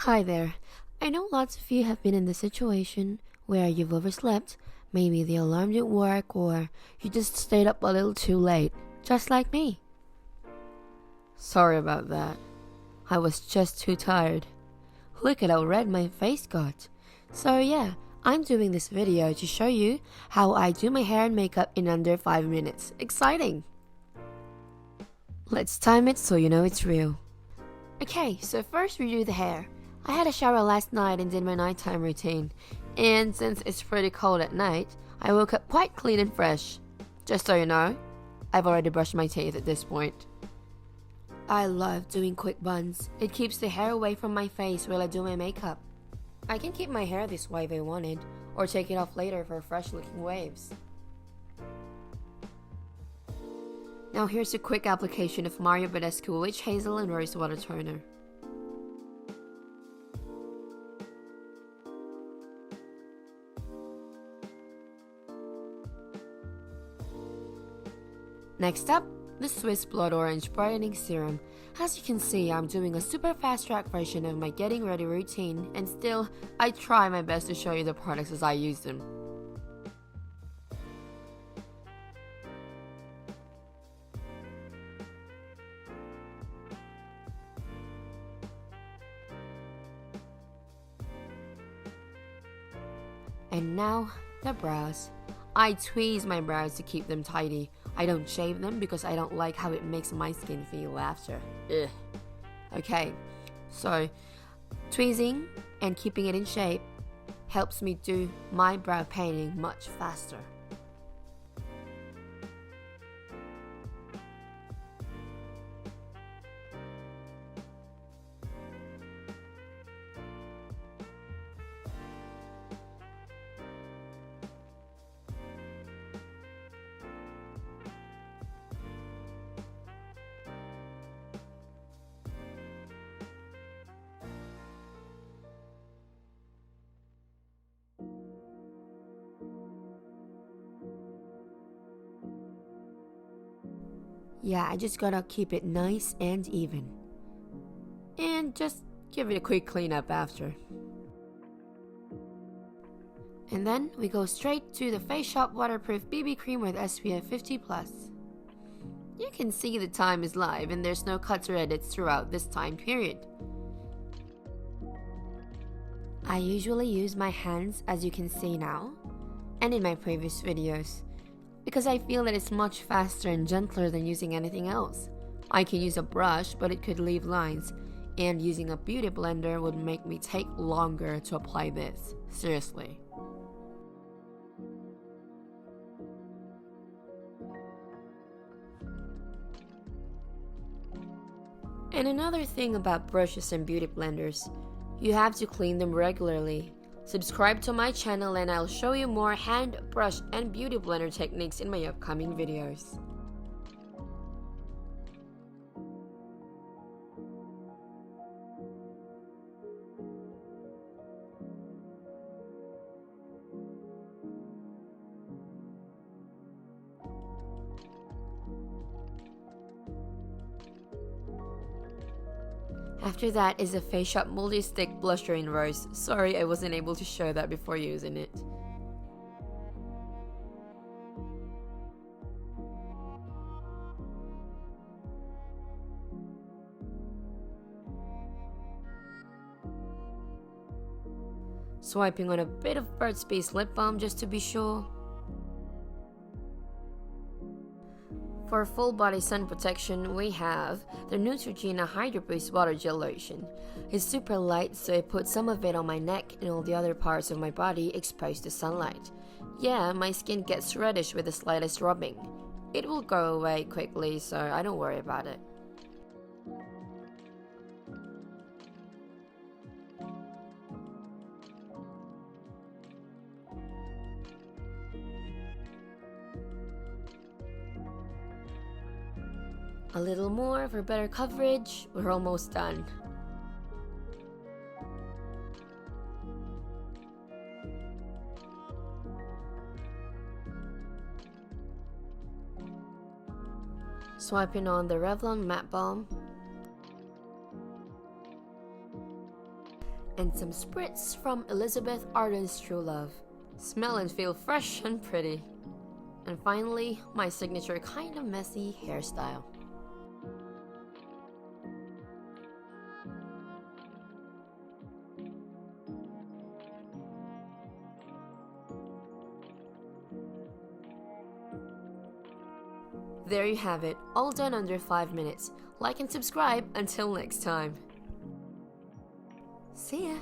Hi there. I know lots of you have been in the situation where you've overslept, maybe the alarm didn't work, or you just stayed up a little too late, just like me. Sorry about that. I was just too tired. Look at how red my face got. So yeah, I'm doing this video to show you how I do my hair and makeup in under 5 minutes. Exciting! Let's time it so you know it's real. Okay, so first we do the hair. I had a shower last night and did my nighttime routine, and since it's pretty cold at night, I woke up quite clean and fresh. Just so you know, I've already brushed my teeth at this point. I love doing quick buns. It keeps the hair away from my face while I do my makeup. I can keep my hair this way if I wanted, or take it off later for fresh looking waves. Now here's a quick application of Mario Badescu Witch Hazel and Rose Water Toner. Next up, the Swiss Blood Orange Brightening Serum. As you can see, I'm doing a super fast track version of my getting ready routine, and still, I try my best to show you the products as I use them. And now, the brows. I tweeze my brows to keep them tidy. I don't shave them because I don't like how it makes my skin feel after. Ugh. Okay, so tweezing and keeping it in shape helps me do my brow painting much faster. Yeah, I just gotta keep it nice and even. And just give it a quick cleanup after. And then we go straight to the Face Shop Waterproof BB Cream with SPF 50+. You can see the time is live and there's no cuts or edits throughout this time period. I usually use my hands, as you can see now, and in my previous videos, because I feel that it's much faster and gentler than using anything else. I can use a brush, but it could leave lines, and using a beauty blender would make me take longer to apply this. Seriously. And another thing about brushes and beauty blenders, you have to clean them regularly. Subscribe to my channel and I'll show you more hand, brush, and beauty blender techniques in my upcoming videos. After that is a Face Shop Multi-Stick Blusher in Rose. Sorry I wasn't able to show that before using it. Swiping on a bit of Burt's Bees lip balm just to be sure. For full body sun protection, we have the Neutrogena Hydro Boost Water Gel Lotion. It's super light, so I put some of it on my neck and all the other parts of my body exposed to sunlight. Yeah, my skin gets reddish with the slightest rubbing. It will go away quickly, so I don't worry about it. A little more for better coverage. We're almost done. Swiping on the Revlon Matte Balm. and some spritz from Elizabeth Arden's True Love. Smell and feel fresh and pretty. And finally, my signature kind of messy hairstyle. There you have it, all done under 5 minutes. Like and subscribe until next time. See ya!